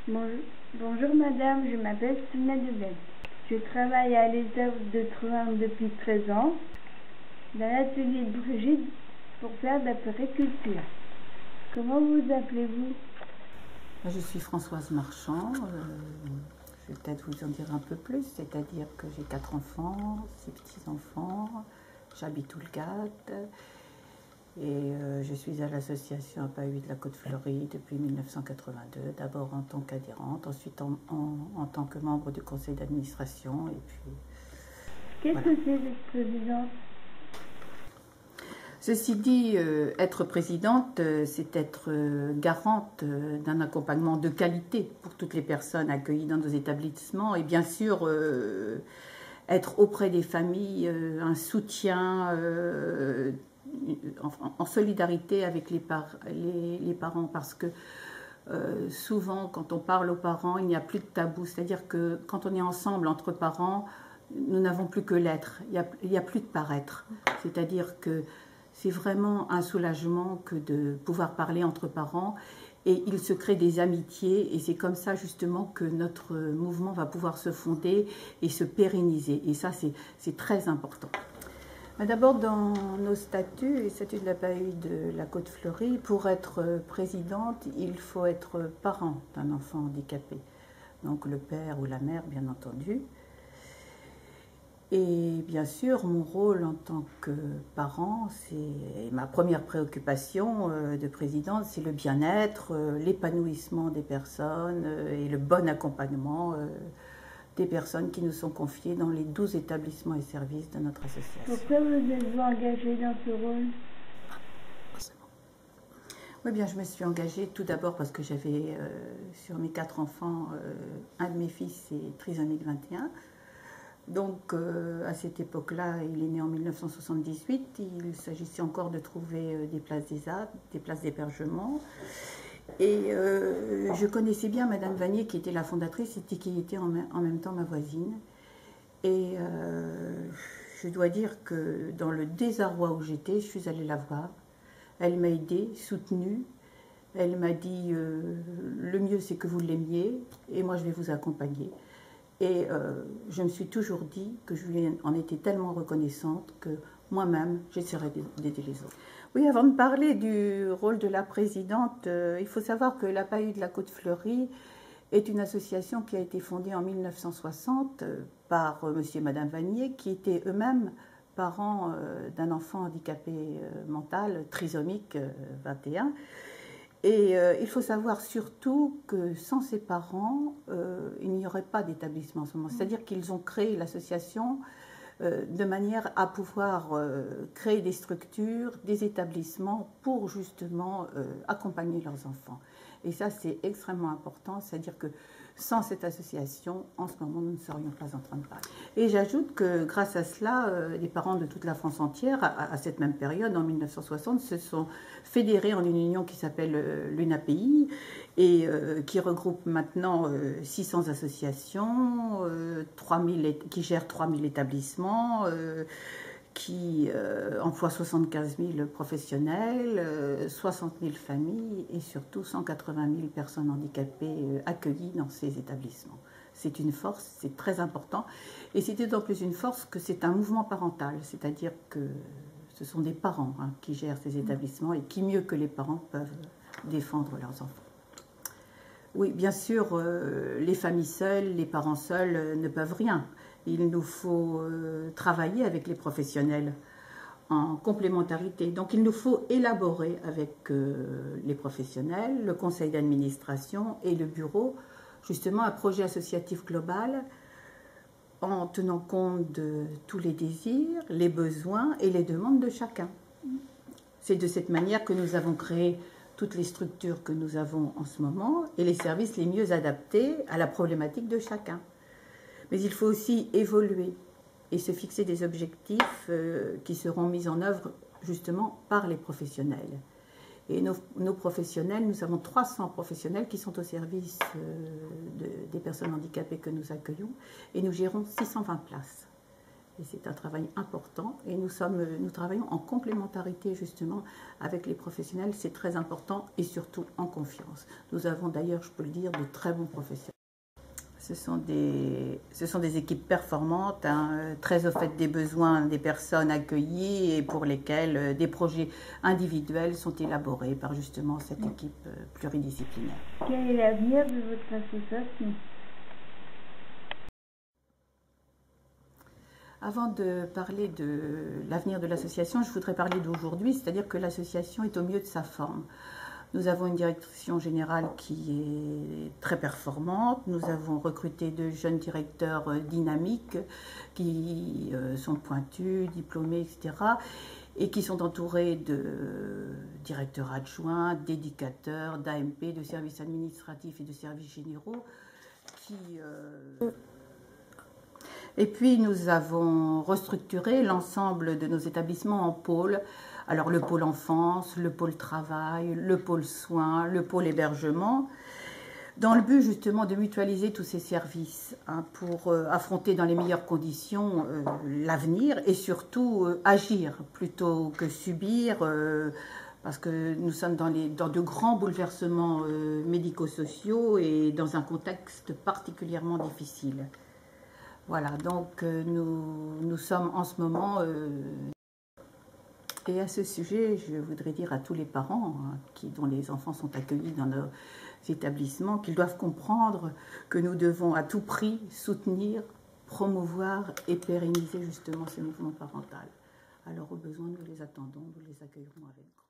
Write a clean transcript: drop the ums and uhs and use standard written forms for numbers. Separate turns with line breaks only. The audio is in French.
Bonjour madame, je m'appelle Sonia Debel. Je travaille à l'État de Troyes depuis 13 ans dans l'atelier de Brigitte pour faire de la périculture. Comment vous appelez-vous?
Je suis Françoise Marchand. Je vais peut-être vous en dire un peu plus, c'est-à-dire que j'ai 4 enfants, 6 petits-enfants, j'habite Houlgate et je suis à l'association APA8 de la Côte-Fleurie depuis 1982, d'abord en tant qu'adhérente, ensuite en tant que membre du conseil d'administration et puis...
Qu'est-ce que c'est d'être présidente?
Ceci dit, être présidente, c'est être garante d'un accompagnement de qualité pour toutes les personnes accueillies dans nos établissements et bien sûr être auprès des familles, un soutien en solidarité avec les parents parce que souvent quand on parle aux parents, il n'y a plus de tabou, c'est-à-dire que quand on est ensemble entre parents, nous n'avons plus que l'être, il n'y a plus de paraître, c'est-à-dire que c'est vraiment un soulagement que de pouvoir parler entre parents et il se crée des amitiés et c'est comme ça justement que notre mouvement va pouvoir se fonder et se pérenniser et ça c'est très important. D'abord dans nos statuts, les statuts de la PAU de la Côte-Fleurie, pour être présidente, il faut être parent d'un enfant handicapé, donc le père ou la mère bien entendu. Et bien sûr, mon rôle en tant que parent, c'est ma première préoccupation de présidente, c'est le bien-être, l'épanouissement des personnes et le bon accompagnement des personnes qui nous sont confiées dans les 12 établissements et services de notre association.
Pourquoi vous êtes-vous engagée dans ce rôle?
Oui, bien, je me suis engagée tout d'abord parce que j'avais sur mes 4 enfants, un de mes fils est trisomique 21. Donc, à cette époque-là, il est né en 1978. Il s'agissait encore de trouver des places d'ESAT, des places d'hébergement. Et je connaissais bien Madame Vanier, qui était la fondatrice et qui était en même temps ma voisine. Et je dois dire que dans le désarroi où j'étais, je suis allée la voir. Elle m'a aidée, soutenue. Elle m'a dit le mieux c'est que vous l'aimiez et moi je vais vous accompagner. Et je me suis toujours dit que je lui en étais tellement reconnaissante que moi-même, j'essaierai d'aider les autres. Oui, avant de parler du rôle de la présidente, il faut savoir que la PAU de la Côte-Fleurie est une association qui a été fondée en 1960 par monsieur et madame Vanier, qui étaient eux-mêmes parents d'un enfant handicapé mental, trisomique 21. Et il faut savoir surtout que sans ses parents, il n'y aurait pas d'établissement en ce moment. C'est-à-dire qu'ils ont créé l'association de manière à pouvoir créer des structures, des établissements pour justement accompagner leurs enfants. Et ça, c'est extrêmement important. C'est-à-dire que sans cette association, en ce moment, nous ne serions pas en train de parler. Et j'ajoute que grâce à cela, les parents de toute la France entière, à cette même période, en 1960, se sont fédérés en une union qui s'appelle l'UNAPI et qui regroupe maintenant 600 associations, qui gèrent 3000 établissements, qui emploie 75 000 professionnels, 60 000 familles et surtout 180 000 personnes handicapées accueillies dans ces établissements. C'est une force, c'est très important. Et c'est d'autant plus une force que c'est un mouvement parental, c'est-à-dire que ce sont des parents qui gèrent ces établissements et qui, mieux que les parents, peuvent défendre leurs enfants. Oui, bien sûr, les familles seules, les parents seuls ne peuvent rien. Il nous faut travailler avec les professionnels en complémentarité. Donc il nous faut élaborer avec les professionnels, le conseil d'administration et le bureau, justement un projet associatif global en tenant compte de tous les désirs, les besoins et les demandes de chacun. C'est de cette manière que nous avons créé toutes les structures que nous avons en ce moment et les services les mieux adaptés à la problématique de chacun. Mais il faut aussi évoluer et se fixer des objectifs qui seront mis en œuvre justement par les professionnels. Et nos professionnels, nous avons 300 professionnels qui sont au service des personnes handicapées que nous accueillons et nous gérons 620 places. Et c'est un travail important et nous travaillons en complémentarité justement avec les professionnels, c'est très important et surtout en confiance. Nous avons d'ailleurs, je peux le dire, de très bons professionnels. Ce sont des équipes performantes, hein, très au fait des besoins des personnes accueillies et pour lesquelles des projets individuels sont élaborés par justement cette équipe pluridisciplinaire.
Quel est l'avenir de votre association ?
Avant de parler de l'avenir de l'association, je voudrais parler d'aujourd'hui, c'est-à-dire que l'association est au mieux de sa forme. Nous avons une direction générale qui est très performante. Nous avons recruté de jeunes directeurs dynamiques qui sont pointus, diplômés, etc. et qui sont entourés de directeurs adjoints, d'éducateurs, d'AMP, de services administratifs et de services généraux Et puis nous avons restructuré l'ensemble de nos établissements en pôles. Alors le pôle enfance, le pôle travail, le pôle soins, le pôle hébergement, dans le but justement de mutualiser tous ces services hein, pour affronter dans les meilleures conditions l'avenir et surtout agir plutôt que subir parce que nous sommes dans de grands bouleversements médico-sociaux et dans un contexte particulièrement difficile. Voilà, donc nous sommes en ce moment... Et à ce sujet, je voudrais dire à tous les parents dont les enfants sont accueillis dans nos établissements qu'ils doivent comprendre que nous devons à tout prix soutenir, promouvoir et pérenniser justement ce mouvement parental. Alors au besoin, nous les attendons, nous les accueillerons avec grand